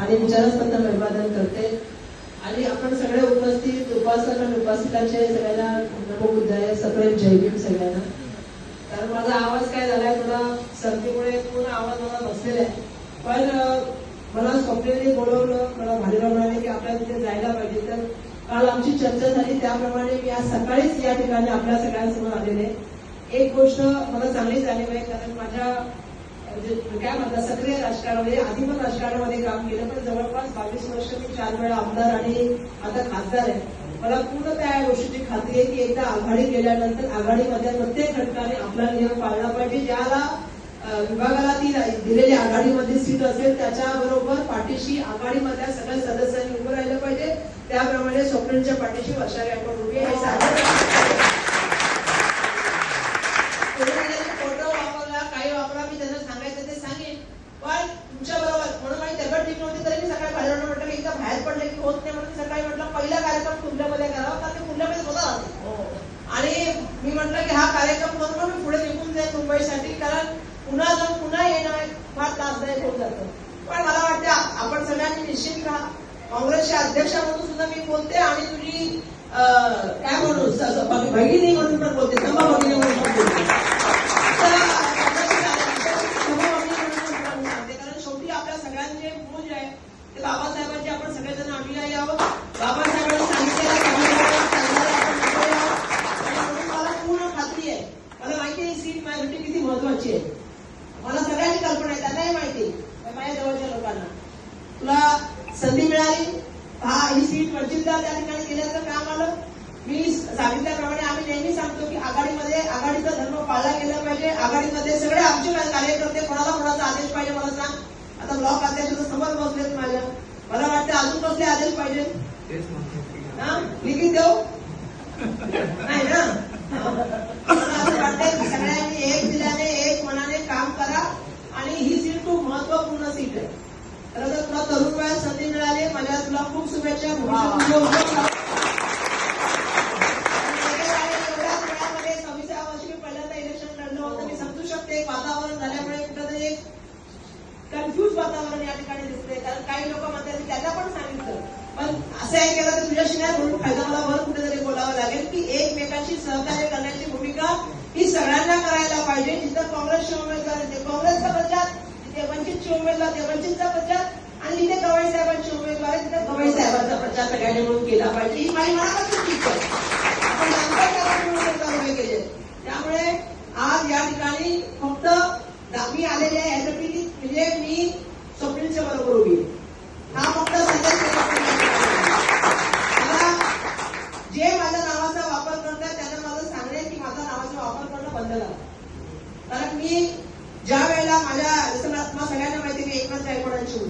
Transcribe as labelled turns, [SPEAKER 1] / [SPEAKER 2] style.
[SPEAKER 1] आणि विचारस्पंदन अभिवादन करते आणि आपण सगळे उपस्थित उपासक आणि उपासिकांचे सगळ्यांना नमो बुद्धाय सप्रेम जय भीम सगळ्यांना. कारण माझा आवाज काय झालाय, थोडा सर्दीमुळे पूर्ण आवाज मला बसलेला आहे. पण मला स्वप्नेने बोलवलं, मला भालेराव म्हणाले की आपल्याला तिथे जायला पाहिजे. तर काल आमची चर्चा झाली त्याप्रमाणे मी आज सकाळीच या ठिकाणी आपल्या सगळ्यांसमोर आलेले. एक गोष्ट मला चांगली जाणीव आहे, कारण माझ्या काय म्हणतात सक्रिय राजकारणामध्ये, आधी पण राजकारणामध्ये काम केलं, पण जवळपास 22 वर्ष मी 4 वेळा आमदार आणि आता खासदार आहे. मला पूर्ण त्या गोष्टीची खात्री आहे की एकदा आघाडी केल्यानंतर आघाडीमध्ये प्रत्येक घटकाने आपला नियम पाळला पाहिजे. ज्याला विभागाला ती दिलेली आघाडीमध्ये सीट असेल त्याच्याबरोबर पाठीशी आघाडीमधल्या सगळ्या सदस्यांनी उभं राहिलं पाहिजे. त्याप्रमाणे स्वप्नेच्या पाठीशी वर्षा गायकवाड उभी आहे. फोटो वापरला, काही वापरा, मी त्यांना सांगायचं ते सांगेन. पण तुमच्या बरोबर म्हणून माझी तब्येत ठीक नव्हती तरी मी सकाळी बाहेर म्हटलं की एकदा बाहेर पडले की होत नाही, म्हणून सकाळी म्हटलं पहिला कार्यक्रम कुंडल्यामध्ये करावा, कारण ते कुंडल्यामध्ये स्वतः राहते. आणि मी म्हटलं की हा कार्यक्रम करून मी पुढे निघून जाईल मुंबईसाठी, कारण पुन्हा जाऊन पुन्हा येणं फार त्रासदायक होऊन जातं. पण मला वाटतं आपण सगळ्यांनी निश्चित राहा. काँग्रेसच्या अध्यक्षा म्हणून सुद्धा मी बोलते आणि तुझी काय म्हणून भगिनी म्हणून पण बोलते, सभा भगिनी म्हणून पण बोलते. कारण शेवटी आपल्या सगळ्यांचे मूळ जे आहे ते बाबासाहेबांचे आपण सगळेजण अनुयायी आहोत. बाबासाहेबांनी सांगितलेलं मला पूर्ण खात्री आहे. मला माहिती आहे ही सीट माझ्यासाठी किती महत्वाची आहे. मला सगळ्यांची कल्पना आहे, त्यांनाही माहिती माझ्या जवळच्या लोकांना. तुला संधी मिळाली, ही सीट वंचितला त्या ठिकाणी गेल्याचं काम आलं. मी सांगितल्याप्रमाणे आम्ही नेहमी सांगतो की आघाडीचा धर्म पाळला गेला पाहिजे. आघाडीमध्ये सगळे आमचे कार्यकर्ते कोणाचा आदेश पाहिजे मला सांग. आता ब्लॉक अध्यक्ष समोर बसलेत माझ्या, मला वाटतं अजून कसले आदेश पाहिजे, लिखित देऊ नाही ना. असं वाटतंय सगळ्यांनी एक दिल्याने एक मनाने काम करा आणि ही सीट खूप महत्वपूर्ण सीट आहे. खरं तर तुला तरुण वयात संधी मिळाली, माझ्या तुला खूप शुभेच्छा. वातावरण झाल्यामुळे कुठेतरी एक कन्फ्युज वातावरण या ठिकाणी दिसतंय. कारण काही लोक म्हणतात, त्यांना पण सांगितलं, पण असं आहे केलं तर तुझ्याशी नाही म्हणून फायदा मला वर कुठेतरी बोलावं लागेल की एकमेकांशी सहकार्य करण्याची भूमिका ही सगळ्यांना करायला पाहिजे. जिथं काँग्रेसचे उमेदवार ते काँग्रेसचा प्रचार, तिथे वंचितचे उमेदवार ते वंचितचा प्रचार, आणि जिथे गवई साहेबांचे उमेदवार आहे तिथे गवई साहेबांचा प्रचार सगळ्यांनी म्हणून केला पाहिजे. ही माझी मनापासून ठीक आहे. आपण नंतर उभे केले. त्यामुळे आज या ठिकाणी फक्त मी आलेले आहे यासाठी की म्हणजे मी स्वप्नीलच्या बरोबर उभी आहे. हा फक्त संदेश मला जे माझ्या नावाचा वापर करतात त्यांना माझं सांगणे की माझ्या नावाचा वापर करणं बंद करा. कारण मी ज्या वेळेला माझ्या सगळ्यांना माहिती मी एकनाथ गायकवाडांची